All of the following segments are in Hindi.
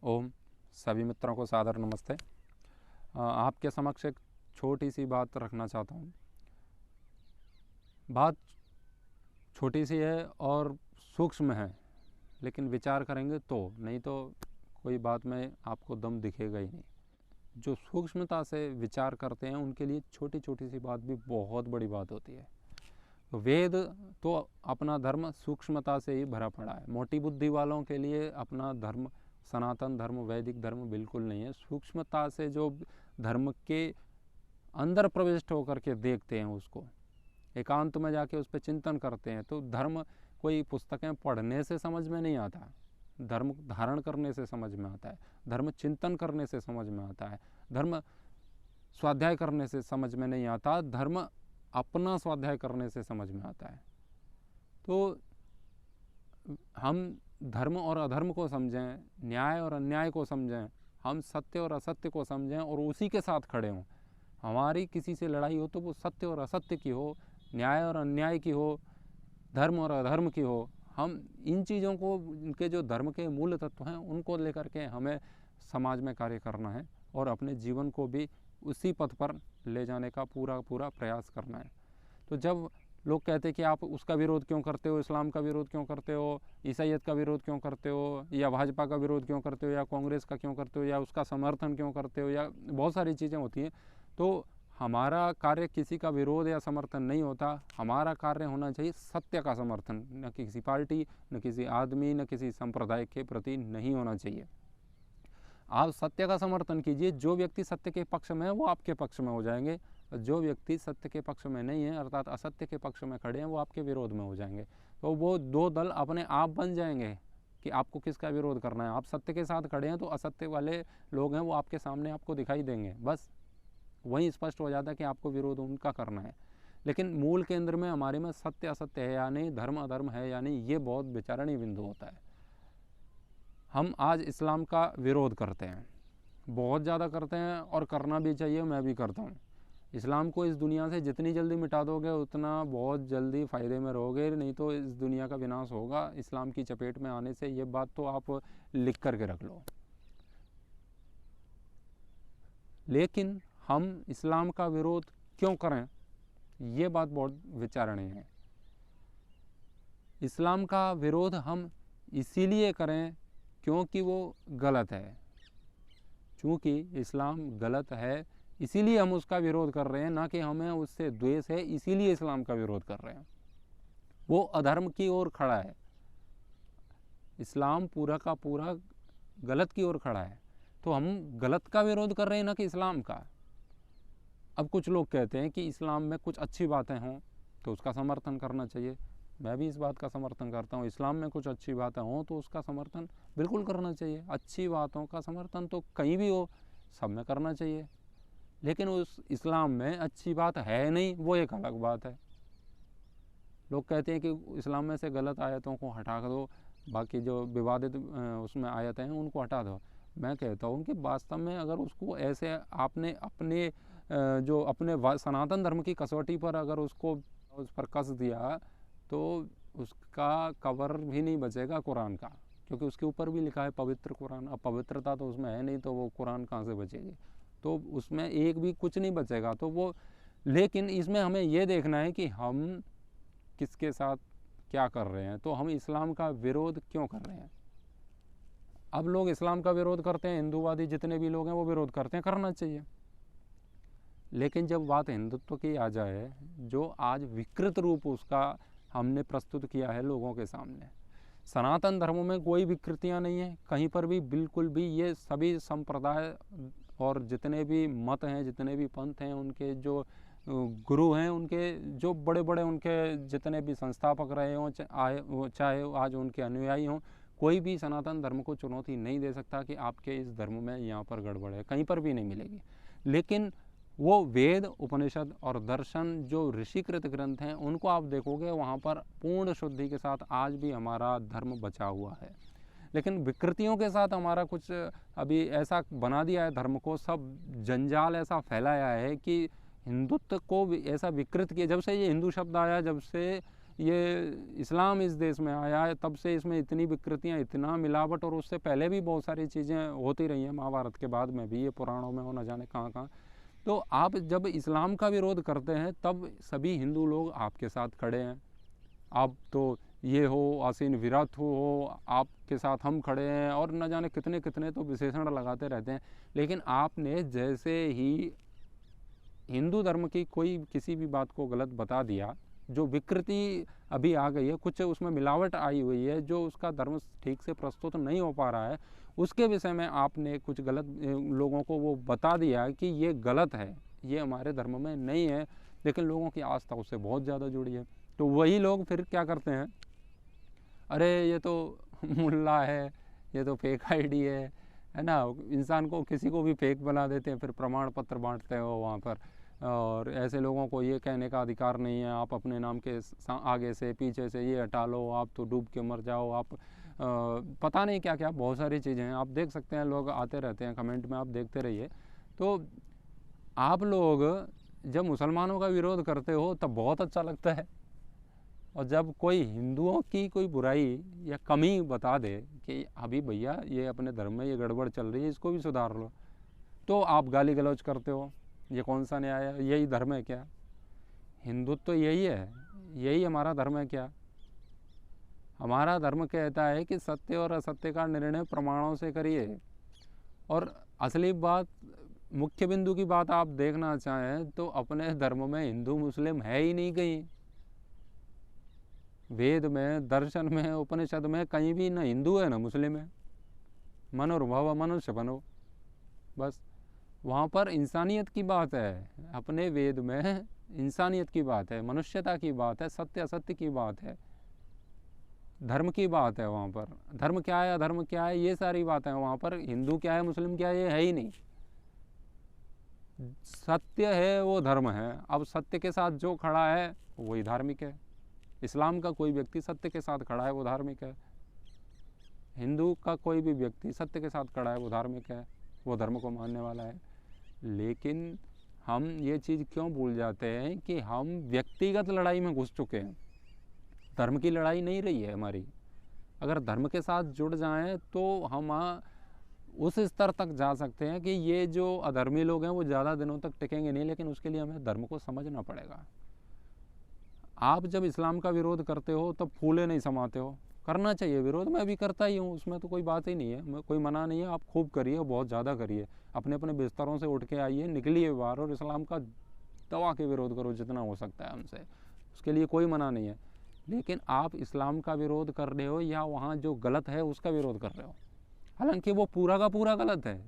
ओम। सभी मित्रों को सादर नमस्ते। आपके समक्ष एक छोटी सी बात रखना चाहता हूँ। बात छोटी सी है और सूक्ष्म है, लेकिन विचार करेंगे तो, नहीं तो कोई बात में आपको दम दिखेगा ही नहीं। जो सूक्ष्मता से विचार करते हैं उनके लिए छोटी छोटी सी बात भी बहुत बड़ी बात होती है। वेद तो अपना धर्म सूक्ष्मता से ही भरा पड़ा है। मोटी बुद्धि वालों के लिए अपना धर्म, सनातन धर्म, वैदिक धर्म बिल्कुल नहीं है। सूक्ष्मता से जो धर्म के अंदर प्रविष्ट होकर के देखते हैं, उसको एकांत में जाके उस पर चिंतन करते हैं, तो धर्म कोई पुस्तकें पढ़ने से समझ में नहीं आता। धर्म धारण करने से समझ में आता है, धर्म चिंतन करने से समझ में आता है, धर्म स्वाध्याय करने से समझ में नहीं आता, धर्म अपना स्वाध्याय करने से समझ में आता है। तो हम धर्म और अधर्म को समझें, न्याय और अन्याय को समझें, हम सत्य और असत्य को समझें और उसी के साथ खड़े हों। हमारी किसी से लड़ाई हो तो वो सत्य और असत्य की हो, न्याय और अन्याय की हो, धर्म और अधर्म की हो। हम इन चीज़ों को, इनके जो धर्म के मूल तत्व हैं, उनको लेकर के हमें समाज में कार्य करना है और अपने जीवन को भी उसी पथ पर ले जाने का पूरा प्रयास करना है। तो जब लोग कहते हैं कि आप उसका विरोध क्यों करते हो, इस्लाम का विरोध क्यों करते हो, ईसाईयत का विरोध क्यों करते हो, या भाजपा का विरोध क्यों करते हो, या कांग्रेस का क्यों करते हो, या उसका समर्थन क्यों करते हो, या बहुत सारी चीज़ें होती हैं। तो हमारा कार्य किसी का विरोध या समर्थन नहीं होता। हमारा कार्य होना चाहिए सत्य का समर्थन, न किसी पार्टी, न किसी आदमी, न किसी संप्रदाय के प्रति नहीं होना चाहिए। आप सत्य का समर्थन कीजिए। जो व्यक्ति सत्य के पक्ष में है वो आपके पक्ष में हो जाएंगे, और जो व्यक्ति सत्य के पक्ष में नहीं है, अर्थात असत्य के पक्ष में खड़े हैं, वो आपके विरोध में हो जाएंगे। तो वो दो दल अपने आप बन जाएंगे कि आपको किसका विरोध करना है। आप सत्य के साथ खड़े हैं तो असत्य वाले लोग हैं वो आपके सामने आपको दिखाई देंगे। बस वहीं स्पष्ट हो जाता है कि आपको विरोध उनका करना है। लेकिन मूल केंद्र में हमारे में सत्य असत्य है या नहीं, धर्म अधर्म है या नहीं, ये बहुत विचारणीय बिंदु होता है। हम आज इस्लाम का विरोध करते हैं, बहुत ज़्यादा करते हैं, और करना भी चाहिए, मैं भी करता हूँ। इस्लाम को इस दुनिया से जितनी जल्दी मिटा दोगे उतना बहुत जल्दी फ़ायदे में रहोगे, नहीं तो इस दुनिया का विनाश होगा इस्लाम की चपेट में आने से। ये बात तो आप लिख करके रख लो। लेकिन हम इस्लाम का विरोध क्यों करें, ये बात बहुत विचारणीय है। इस्लाम का विरोध हम इसीलिए करें क्योंकि वो गलत है। चूँकि इस्लाम गलत है इसीलिए हम उसका विरोध कर रहे हैं, ना कि हमें उससे द्वेष है इसीलिए इस्लाम का विरोध कर रहे हैं। वो अधर्म की ओर खड़ा है, इस्लाम पूरा का पूरा गलत की ओर खड़ा है। तो हम गलत का विरोध कर रहे हैं, ना कि इस्लाम का। अब कुछ लोग कहते हैं कि इस्लाम में कुछ अच्छी बातें हों तो उसका समर्थन करना चाहिए। मैं भी इस बात का समर्थन करता हूँ। इस्लाम में कुछ अच्छी बातें हों तो उसका समर्थन बिल्कुल करना चाहिए। अच्छी बातों का समर्थन तो कहीं भी हो, सब में करना चाहिए। लेकिन उस इस्लाम में अच्छी बात है नहीं, वो एक अलग बात है। लोग कहते हैं कि इस्लाम में से गलत आयतों को हटा दो, बाकी जो विवादित उसमें आयतें हैं उनको हटा दो। मैं कहता हूँ कि वास्तव में अगर उसको ऐसे आपने अपने जो अपने सनातन धर्म की कसौटी पर अगर उसको उस पर कस दिया तो उसका कवर भी नहीं बचेगा कुरान का, क्योंकि उसके ऊपर भी लिखा है पवित्र कुरान। अब पवित्रता तो उसमें है नहीं, तो वो कुरान कहाँ से बचेगी। तो उसमें एक भी कुछ नहीं बचेगा। तो वो, लेकिन इसमें हमें ये देखना है कि हम किसके साथ क्या कर रहे हैं। तो हम इस्लाम का विरोध क्यों कर रहे हैं। अब लोग इस्लाम का विरोध करते हैं, हिंदूवादी जितने भी लोग हैं वो विरोध करते हैं, करना चाहिए। लेकिन जब बात हिंदुत्व की आ जाए, जो आज विकृत रूप उसका हमने प्रस्तुत किया है लोगों के सामने, सनातन धर्मों में कोई विकृतियां नहीं है कहीं पर भी, बिल्कुल भी। ये सभी संप्रदाय और जितने भी मत हैं, जितने भी पंथ हैं, उनके जो गुरु हैं, उनके जो बड़े बड़े उनके जितने भी संस्थापक रहे हों, चाहे आज उनके अनुयायी हों, कोई भी सनातन धर्म को चुनौती नहीं दे सकता कि आपके इस धर्म में यहाँ पर गड़बड़ है, कहीं पर भी नहीं मिलेगी। लेकिन वो वेद, उपनिषद और दर्शन जो ऋषिकृत ग्रंथ हैं, उनको आप देखोगे वहाँ पर पूर्ण शुद्धि के साथ आज भी हमारा धर्म बचा हुआ है। लेकिन विकृतियों के साथ हमारा कुछ अभी ऐसा बना दिया है धर्म को, सब जंजाल ऐसा फैलाया है कि हिंदुत्व को ऐसा विकृत किया। जब से ये हिंदू शब्द आया, जब से ये इस्लाम इस देश में आया है तब से इसमें इतनी विकृतियाँ, इतना मिलावट, और उससे पहले भी बहुत सारी चीज़ें होती रही हैं, महाभारत के बाद में भी, ये पुराणों में हो न जाने कहाँ कहाँ। तो आप जब इस्लाम का विरोध करते हैं तब सभी हिंदू लोग आपके साथ खड़े हैं। आप तो ये हो, आसीन विराट हो, आपके साथ हम खड़े हैं, और न जाने कितने कितने तो विशेषण लगाते रहते हैं। लेकिन आपने जैसे ही हिंदू धर्म की कोई किसी भी बात को गलत बता दिया, जो विकृति अभी आ गई है, कुछ उसमें मिलावट आई हुई है, जो उसका धर्म ठीक से प्रस्तुत नहीं हो पा रहा है, उसके विषय में आपने कुछ गलत लोगों को वो बता दिया कि ये गलत है, ये हमारे धर्म में नहीं है, लेकिन लोगों की आस्था उससे बहुत ज़्यादा जुड़ी है। तो वही लोग फिर क्या करते हैं, अरे ये तो मुल्ला है, ये तो फेक आईडी है ना, इंसान को किसी को भी फेक बना देते हैं, फिर प्रमाण पत्र बांटते हो वहाँ पर, और ऐसे लोगों को ये कहने का अधिकार नहीं है आप अपने नाम के आगे से पीछे से ये हटा लो, आप तो डूब के मर जाओ, आप पता नहीं क्या क्या बहुत सारी चीज़ें हैं। आप देख सकते हैं, लोग आते रहते हैं कमेंट में, आप देखते रहिए। तो आप लोग जब मुसलमानों का विरोध करते हो तब बहुत अच्छा लगता है, और जब कोई हिंदुओं की कोई बुराई या कमी बता दे कि अभी भैया ये अपने धर्म में ये गड़बड़ चल रही है, इसको भी सुधार लो, तो आप गाली गलौज करते हो। ये कौन सा न्याय है? यही धर्म है क्या? हिंदुत्व तो यही है, यही हमारा धर्म है क्या? हमारा धर्म कहता है कि सत्य और असत्य का निर्णय प्रमाणों से करिए। और असली बात, मुख्य बिंदु की बात आप देखना चाहें तो अपने धर्म में हिंदू मुस्लिम है ही नहीं कहीं। वेद में, दर्शन में, उपनिषद में कहीं भी ना हिंदू है ना मुस्लिम है। मनोर्भव मनुष्य बनो, बस वहाँ पर इंसानियत की बात है। अपने वेद में इंसानियत की बात है, मनुष्यता की बात है, सत्य असत्य की बात है, धर्म की बात है। वहाँ पर धर्म क्या है, अधर्म क्या है, ये सारी बातें हैं। वहाँ पर हिंदू क्या है, मुस्लिम क्या है, ये है ही नहीं। सत्य है वो धर्म है। अब सत्य के साथ जो खड़ा है वही धार्मिक है। इस्लाम का कोई व्यक्ति सत्य के साथ खड़ा है वो धार्मिक है। हिंदू का कोई भी व्यक्ति सत्य के साथ खड़ा है वो धार्मिक है, वो धर्म को मानने वाला है। लेकिन हम ये चीज़ क्यों भूल जाते हैं कि हम व्यक्तिगत लड़ाई में घुस चुके हैं। धर्म की लड़ाई नहीं रही है हमारी। अगर धर्म के साथ जुड़ जाएं तो हम उस स्तर तक जा सकते हैं कि ये जो अधर्मी लोग हैं वो ज़्यादा दिनों तक टिकेंगे नहीं, लेकिन उसके लिए हमें धर्म को समझना पड़ेगा। आप जब इस्लाम का विरोध करते हो तब फूले नहीं समाते हो। करना चाहिए विरोध, मैं भी करता ही हूँ, उसमें तो कोई बात ही नहीं है, कोई मना नहीं है। आप खूब करिए, बहुत ज़्यादा करिए, अपने अपने बिस्तरों से उठ के आइए, निकलिए बाहर और इस्लाम का दबा के विरोध करो जितना हो सकता है हमसे, उसके लिए कोई मना नहीं है। लेकिन आप इस्लाम का विरोध कर रहे हो या वहाँ जो गलत है उसका विरोध कर रहे हो, हालांकि वो पूरा का पूरा गलत है,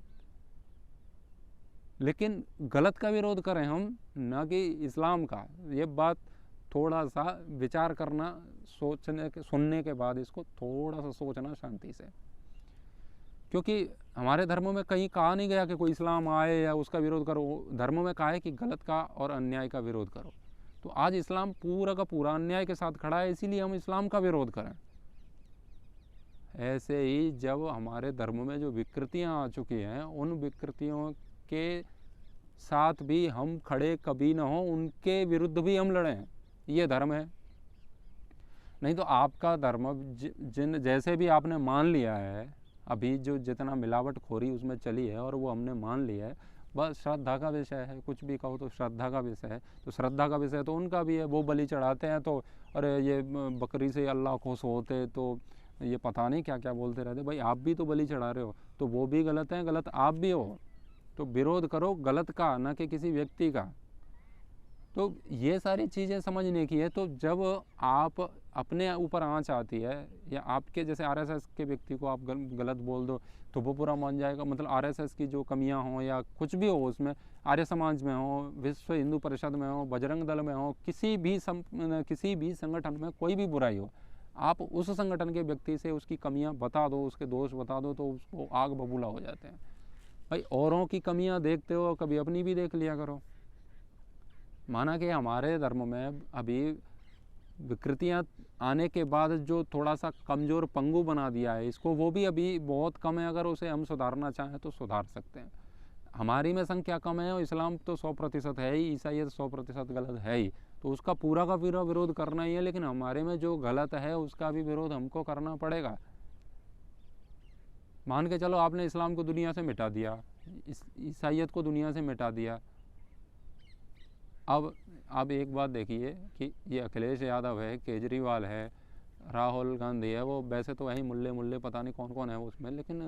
लेकिन गलत का विरोध करें हम, ना कि इस्लाम का। ये बात थोड़ा सा विचार करना, सोचने के, सुनने के बाद इसको थोड़ा सा सोचना शांति से, क्योंकि हमारे धर्म में कहीं कहा नहीं गया कि कोई इस्लाम आए या उसका विरोध करो। धर्म में कहा है कि गलत का और अन्याय का विरोध करो। तो आज इस्लाम पूरा का पूरा अन्याय के साथ खड़ा है, इसीलिए हम इस्लाम का विरोध करें। ऐसे ही जब हमारे धर्म में जो विकृतियां आ चुकी हैं, उन विकृतियों के साथ भी हम खड़े कभी ना हो, उनके विरुद्ध भी हम लड़ें, ये धर्म है। नहीं तो आपका धर्म जिन जैसे भी आपने मान लिया है, अभी जो जितना मिलावट खोरी उसमें चली है और वो हमने मान लिया है, बस श्रद्धा का विषय है। कुछ भी कहो तो श्रद्धा का विषय है। तो श्रद्धा का विषय तो उनका भी है, वो बलि चढ़ाते हैं तो अरे ये बकरी से अल्लाह खुश होते, तो ये पता नहीं क्या क्या बोलते रहते। भाई आप भी तो बलि चढ़ा रहे हो, तो वो भी गलत है, गलत आप भी हो। तो विरोध करो गलत का, ना कि किसी व्यक्ति का। तो ये सारी चीज़ें समझने की है। तो जब आप अपने ऊपर आँच आती है, या आपके जैसे आरएसएस के व्यक्ति को आप गलत बोल दो तो वो पूरा मान जाएगा। मतलब आरएसएस की जो कमियां हों या कुछ भी हो उसमें, आर्य समाज में हो, विश्व हिंदू परिषद में हो, बजरंग दल में हो, किसी भी संगठन में कोई भी बुराई हो, आप उस संगठन के व्यक्ति से उसकी कमियाँ बता दो, उसके दोष बता दो, तो उसको आग बबूला हो जाते हैं। भाई औरों की कमियाँ देखते हो, कभी अपनी भी देख लिया करो। माना कि हमारे धर्म में अभी विकृतियाँ आने के बाद जो थोड़ा सा कमज़ोर पंगु बना दिया है इसको, वो भी अभी बहुत कम है। अगर उसे हम सुधारना चाहें तो सुधार सकते हैं। हमारी में संख्या कम है और इस्लाम तो 100% है ही, ईसाइयत 100% गलत है ही। तो उसका पूरा का पूरा विरोध करना ही है, लेकिन हमारे में जो गलत है उसका भी विरोध हमको करना पड़ेगा। मान के चलो आपने इस्लाम को दुनिया से मिटा दिया, ईसाइयत को दुनिया से मिटा दिया। अब एक बात देखिए कि ये अखिलेश यादव है, केजरीवाल है, राहुल गांधी है, वो वैसे तो वही मुल्ले पता नहीं कौन कौन है उसमें, लेकिन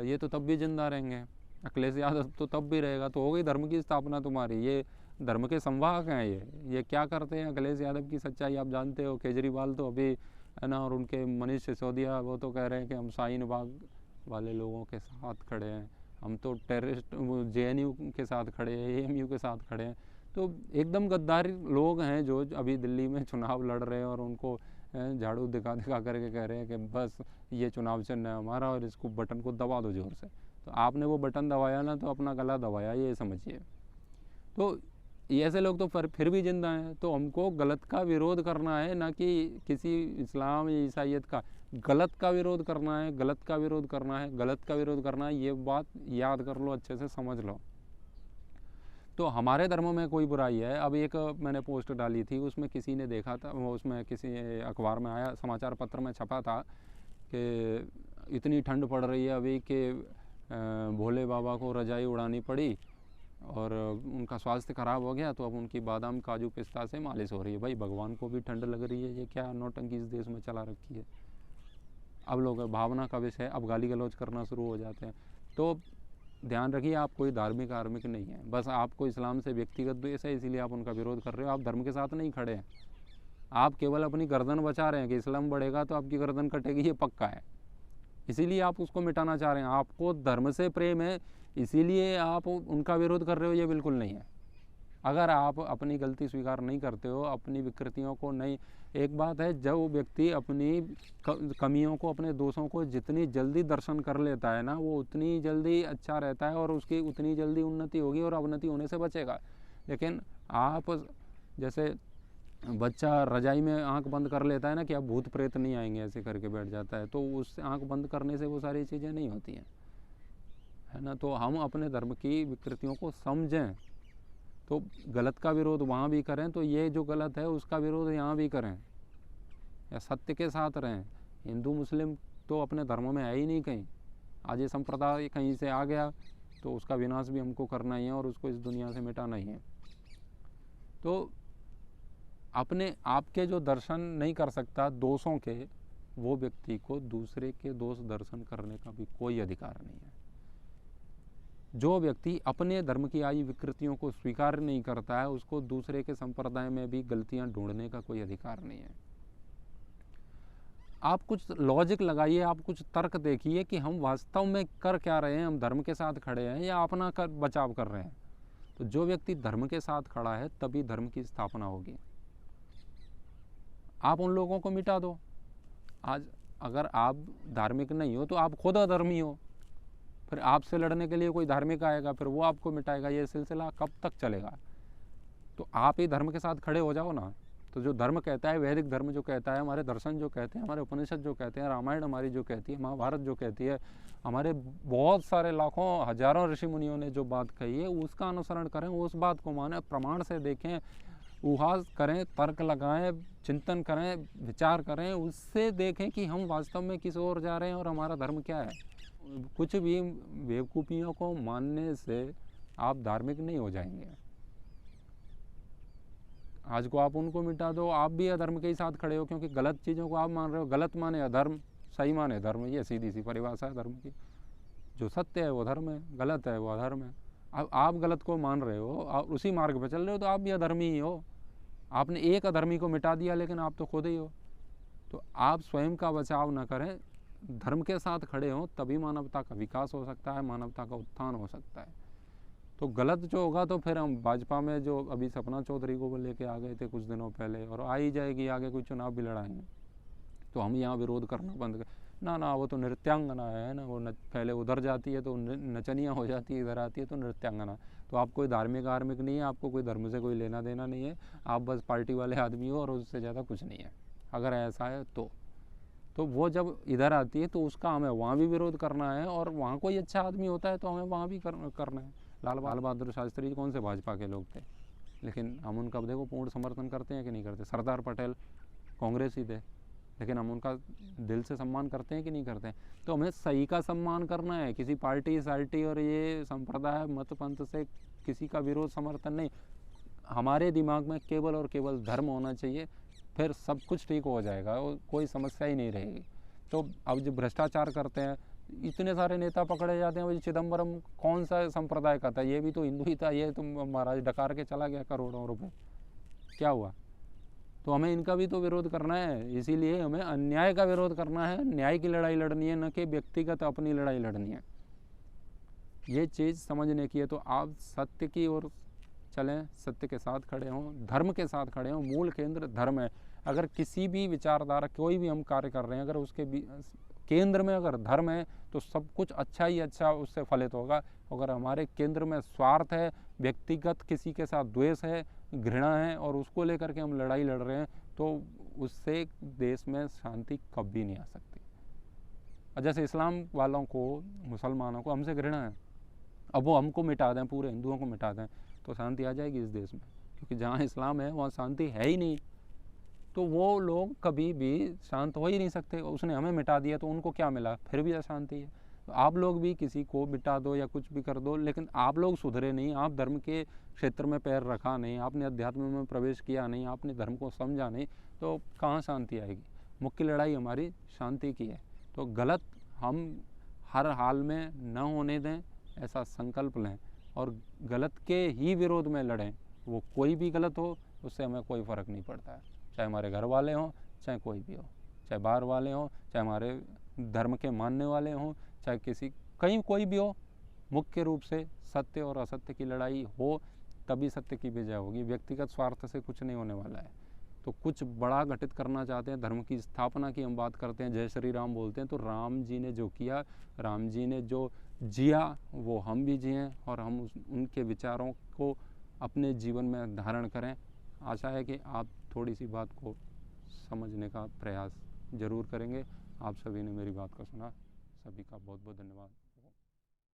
ये तो तब भी जिंदा रहेंगे। अखिलेश यादव तो तब भी रहेगा। तो हो गई धर्म की स्थापना तुम्हारी। ये धर्म के संवाहक हैं। ये क्या करते हैं? अखिलेश यादव की सच्चाई आप जानते हो। केजरीवाल तो अभी है ना, और उनके मनीष सिसोदिया वो तो कह रहे हैं कि हम शाहीन बाग वाले लोगों के साथ खड़े हैं, हम तो टेररिस्ट JNU के साथ खड़े हैं, AMU के साथ खड़े हैं। तो एकदम गद्दार लोग हैं जो अभी दिल्ली में चुनाव लड़ रहे हैं और उनको झाड़ू दिखा करके कह रहे हैं कि बस ये चुनाव चिन्ह है हमारा और इसको बटन को दबा दो जोर से। तो आपने वो बटन दबाया ना, तो अपना गला दबाया, ये समझिए। तो ऐसे लोग तो फिर भी जिंदा हैं। तो हमको गलत का विरोध करना है, ना कि किसी इस्लाम या ईसाइयत का। गलत का विरोध करना है, गलत का विरोध करना है, गलत का विरोध करना है। ये बात याद कर लो, अच्छे से समझ लो। तो हमारे धर्म में कोई बुराई है। अब एक मैंने पोस्ट डाली थी, उसमें किसी ने देखा था, उसमें किसी अखबार में आया, समाचार पत्र में छपा था कि इतनी ठंड पड़ रही है अभी कि भोले बाबा को रजाई उड़ानी पड़ी और उनका स्वास्थ्य खराब हो गया, तो अब उनकी बादाम काजू पिस्ता से मालिश हो रही है। भाई भगवान को भी ठंड लग रही है, ये क्या नौटंकी इस देश में चला रखी है। अब लोग भावना का विषय, अब गाली गलौज करना शुरू हो जाते हैं। तो ध्यान रखिए, आप कोई धार्मिक नहीं है, बस आपको इस्लाम से व्यक्तिगत द्वेष है, इसीलिए आप उनका विरोध कर रहे हो। आप धर्म के साथ नहीं खड़े हैं, आप केवल अपनी गर्दन बचा रहे हैं कि इस्लाम बढ़ेगा तो आपकी गर्दन कटेगी, ये पक्का है। इसीलिए आप उसको मिटाना चाह रहे हैं। आपको धर्म से प्रेम है, इसीलिए आप उनका विरोध कर रहे हो, ये बिल्कुल नहीं है। अगर आप अपनी गलती स्वीकार नहीं करते हो, अपनी विकृतियों को नहीं, एक बात है, जब वो व्यक्ति अपनी कमियों को, अपने दोषों को जितनी जल्दी दर्शन कर लेता है ना, वो उतनी जल्दी अच्छा रहता है और उसकी उतनी जल्दी उन्नति होगी और अवनति होने से बचेगा। लेकिन आप जैसे बच्चा रजाई में आंख बंद कर लेता है ना कि अब भूत प्रेत नहीं आएंगे, ऐसे करके बैठ जाता है, तो उस आंख बंद करने से वो सारी चीज़ें नहीं होती हैं, है ना। तो हम अपने धर्म की विकृतियों को समझें। तो गलत का विरोध वहाँ भी करें, तो ये जो गलत है उसका विरोध यहाँ भी करें, या सत्य के साथ रहें। हिंदू मुस्लिम तो अपने धर्म में है ही नहीं कहीं। आज ये संप्रदाय कहीं से आ गया तो उसका विनाश भी हमको करना ही है और उसको इस दुनिया से मिटाना ही है। तो अपने आपके जो दर्शन नहीं कर सकता दोषों के, वो व्यक्ति को दूसरे के दोष दर्शन करने का भी कोई अधिकार नहीं है। जो व्यक्ति अपने धर्म की आई विकृतियों को स्वीकार नहीं करता है, उसको दूसरे के संप्रदाय में भी गलतियां ढूंढने का कोई अधिकार नहीं है। आप कुछ लॉजिक लगाइए, आप कुछ तर्क देखिए कि हम वास्तव में कर क्या रहे हैं, हम धर्म के साथ खड़े हैं या अपना बचाव कर रहे हैं। तो जो व्यक्ति धर्म के साथ खड़ा है तभी धर्म की स्थापना होगी। आप उन लोगों को मिटा दो। आज अगर आप धार्मिक नहीं हो तो आप खुद अधर्मी हो, फिर आपसे लड़ने के लिए कोई धार्मिक आएगा, फिर वो आपको मिटाएगा। ये सिलसिला कब तक चलेगा? तो आप ही धर्म के साथ खड़े हो जाओ ना। तो जो धर्म कहता है, वैदिक धर्म जो कहता है, हमारे दर्शन जो कहते हैं, हमारे उपनिषद जो कहते हैं, रामायण हमारी जो कहती है, महाभारत जो कहती है, हमारे बहुत सारे लाखों हजारों ऋषि मुनियों ने जो बात कही है, उसका अनुसरण करें, उस बात को माने, प्रमाण से देखें, उहास करें, तर्क लगाएं, चिंतन करें, विचार करें, उससे देखें कि हम वास्तव में किस ओर जा रहे हैं और हमारा धर्म क्या है। कुछ भी बेवकूफ़ियों को मानने से आप धार्मिक नहीं हो जाएंगे। आज को आप उनको मिटा दो, आप भी अधर्म के ही साथ खड़े हो, क्योंकि गलत चीज़ों को आप मान रहे हो। गलत माने अधर्म, सही माने धर्म, ये सीधी सी परिभाषा है धर्म की। जो सत्य है वो धर्म है, गलत है वो अधर्म है। अब आप गलत को मान रहे हो और उसी मार्ग पर चल रहे हो, तो आप भी अधर्मी ही हो। आपने एक अधर्मी को मिटा दिया, लेकिन आप तो खुद ही हो। तो आप स्वयं का बचाव न करें, धर्म के साथ खड़े हों, तभी मानवता का विकास हो सकता है, मानवता का उत्थान हो सकता है। तो गलत जो होगा, तो फिर हम भाजपा में जो अभी सपना चौधरी को लेके आ गए थे कुछ दिनों पहले, और आ ही जाएगी, आगे कोई चुनाव भी लड़ाएंगे, तो हम यहाँ विरोध करना बंद कर। ना वो तो नृत्यांगना है ना, वो पहले उधर जाती है तो नचनिया हो जाती है, इधर आती है तो नृत्यांगना। तो आप कोई धार्मिक नहीं है, आपको कोई धर्म से कोई लेना देना नहीं है, आप बस पार्टी वाले आदमी हो और उससे ज़्यादा कुछ नहीं है। अगर ऐसा है तो वो जब इधर आती है तो उसका हमें वहाँ भी विरोध करना है, और वहाँ कोई अच्छा आदमी होता है तो हमें वहाँ भी करना है। लाल बहादुर शास्त्री जी कौन से भाजपा के लोग थे? लेकिन हम उनका देखो पूर्ण समर्थन करते हैं कि नहीं करते। सरदार पटेल कांग्रेस ही थे, लेकिन हम उनका दिल से सम्मान करते हैं कि नहीं करते हैं। तो हमें सही का सम्मान करना है, किसी पार्टी साल्टी और ये संप्रदाय मत पंथ से किसी का विरोध समर्थन नहीं। हमारे दिमाग में केवल और केवल धर्म होना चाहिए, फिर सब कुछ ठीक हो जाएगा, कोई समस्या ही नहीं रहेगी। तो अब जो भ्रष्टाचार करते हैं, इतने सारे नेता पकड़े जाते हैं। चिदम्बरम कौन सा संप्रदाय का था? ये भी तो हिंदू ही था, ये तुम महाराज डकार के चला गया करोड़ों रुपए, क्या हुआ? तो हमें इनका भी तो विरोध करना है। इसीलिए हमें अन्याय का विरोध करना है, न्याय की लड़ाई लड़नी है, न कि व्यक्तिगत अपनी लड़ाई लड़नी है। ये चीज़ समझने की है। तो आप सत्य की ओर चलें, सत्य के साथ खड़े हों, धर्म के साथ खड़े हों। मूल केंद्र धर्म है। अगर किसी भी विचारधारा, कोई भी हम कार्य कर रहे हैं, अगर उसके केंद्र में अगर धर्म है तो सब कुछ अच्छा ही अच्छा उससे फलित होगा। अगर हमारे केंद्र में स्वार्थ है, व्यक्तिगत किसी के साथ द्वेष है, घृणा है, और उसको लेकर के हम लड़ाई लड़ रहे हैं, तो उससे देश में शांति कभी नहीं आ सकती। और जैसे इस्लाम वालों को, मुसलमानों को हमसे घृणा है, अब वो हमको मिटा दें, पूरे हिंदुओं को मिटा दें, तो शांति आ जाएगी इस देश में? क्योंकि जहाँ इस्लाम है वहाँ शांति है ही नहीं। तो वो लोग कभी भी शांत हो ही नहीं सकते। उसने हमें मिटा दिया तो उनको क्या मिला? फिर भी अशांति है। तो आप लोग भी किसी को मिटा दो या कुछ भी कर दो, लेकिन आप लोग सुधरे नहीं, आप धर्म के क्षेत्र में पैर रखा नहीं, आपने अध्यात्म में प्रवेश किया नहीं, आपने धर्म को समझा नहीं, तो कहाँ शांति आएगी? मुख्य लड़ाई हमारी शांति की है। तो गलत हम हर हाल में न होने दें, ऐसा संकल्प लें, और गलत के ही विरोध में लड़ें। वो कोई भी गलत हो, उससे हमें कोई फ़र्क नहीं पड़ता है। चाहे हमारे घर वाले हों, चाहे कोई भी हो, चाहे बाहर वाले हों, चाहे हमारे धर्म के मानने वाले हों, चाहे कहीं कोई भी हो। मुख्य रूप से सत्य और असत्य की लड़ाई हो, तभी सत्य की विजय होगी। व्यक्तिगत स्वार्थ से कुछ नहीं होने वाला है। तो कुछ बड़ा घटित करना चाहते हैं, धर्म की स्थापना की हम बात करते हैं, जय श्री राम बोलते हैं, तो राम जी ने जो किया, राम जी ने जो जिया, वो हम भी जिएं, और हम उनके विचारों को अपने जीवन में धारण करें। आशा है कि आप थोड़ी सी बात को समझने का प्रयास ज़रूर करेंगे। आप सभी ने मेरी बात को सुना, सभी का बहुत बहुत धन्यवाद।